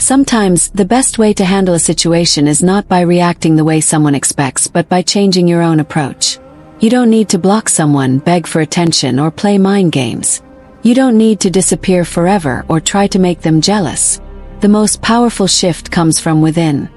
Sometimes, the best way to handle a situation is not by reacting the way someone expects but by changing your own approach. You don't need to block someone, beg for attention, or play mind games. You don't need to disappear forever or try to make them jealous. The most powerful shift comes from within.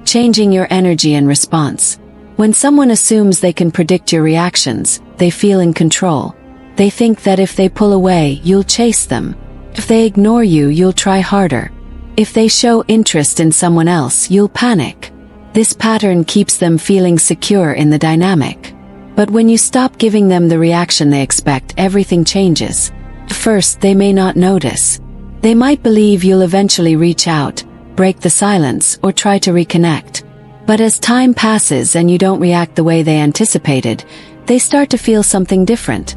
Changing your energy and response. When someone assumes they can predict your reactions, they feel in control. They think that if they pull away, you'll chase them. If they ignore you, you'll try harder. If they show interest in someone else, you'll panic. This pattern keeps them feeling secure in the dynamic. But when you stop giving them the reaction they expect, everything changes. First, they may not notice. They might believe you'll eventually reach out, break the silence, or try to reconnect. But as time passes and you don't react the way they anticipated, they start to feel something different.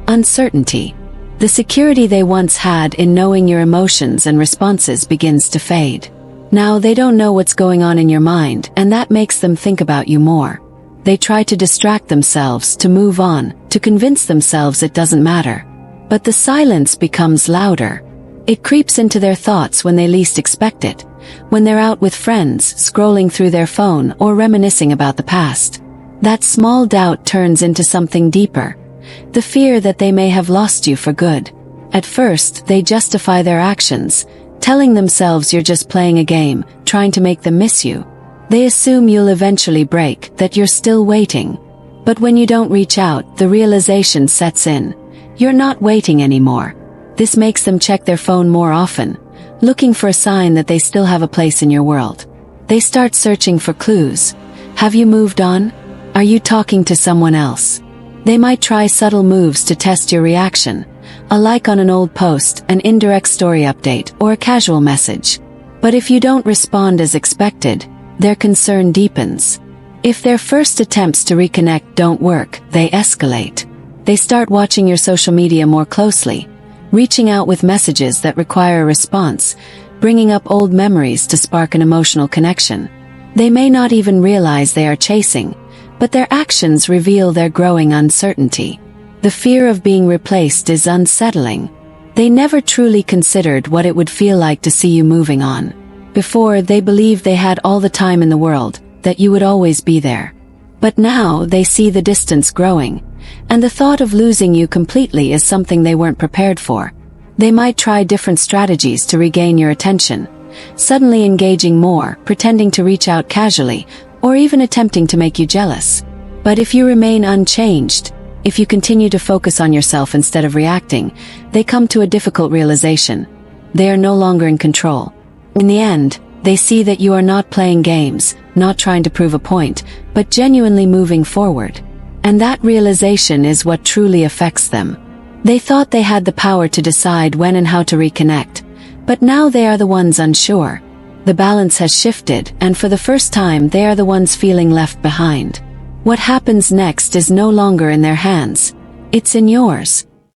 Uncertainty. The security they once had in knowing your emotions and responses begins to fade. Now they don't know what's going on in your mind, and that makes them think about you more. They try to distract themselves, to move on, to convince themselves it doesn't matter. But the silence becomes louder. It creeps into their thoughts when they least expect it, when they're out with friends, scrolling through their phone, or reminiscing about the past. That small doubt turns into something deeper. The fear that they may have lost you for good. At first, they justify their actions, telling themselves you're just playing a game, trying to make them miss you. They assume you'll eventually break, that you're still waiting. But when you don't reach out, the realization sets in. You're not waiting anymore. This makes them check their phone more often, looking for a sign that they still have a place in your world. They start searching for clues. Have you moved on? Are you talking to someone else? They might try subtle moves to test your reaction. A like on an old post, an indirect story update, or a casual message. But if you don't respond as expected, their concern deepens. If their first attempts to reconnect don't work, they escalate. They start watching your social media more closely, reaching out with messages that require a response, bringing up old memories to spark an emotional connection. They may not even realize they are chasing, but their actions reveal their growing uncertainty. The fear of being replaced is unsettling. They never truly considered what it would feel like to see you moving on. Before, they believed they had all the time in the world, that you would always be there. But now, they see the distance growing, and the thought of losing you completely is something they weren't prepared for. They might try different strategies to regain your attention, suddenly engaging more, pretending to reach out casually, or even attempting to make you jealous. But if you remain unchanged, if you continue to focus on yourself instead of reacting, they come to a difficult realization. They are no longer in control. In the end, they see that you are not playing games, not trying to prove a point, but genuinely moving forward. And that realization is what truly affects them. They thought they had the power to decide when and how to reconnect, but now they are the ones unsure. The balance has shifted, and for the first time they are the ones feeling left behind. What happens next is no longer in their hands. It's in yours.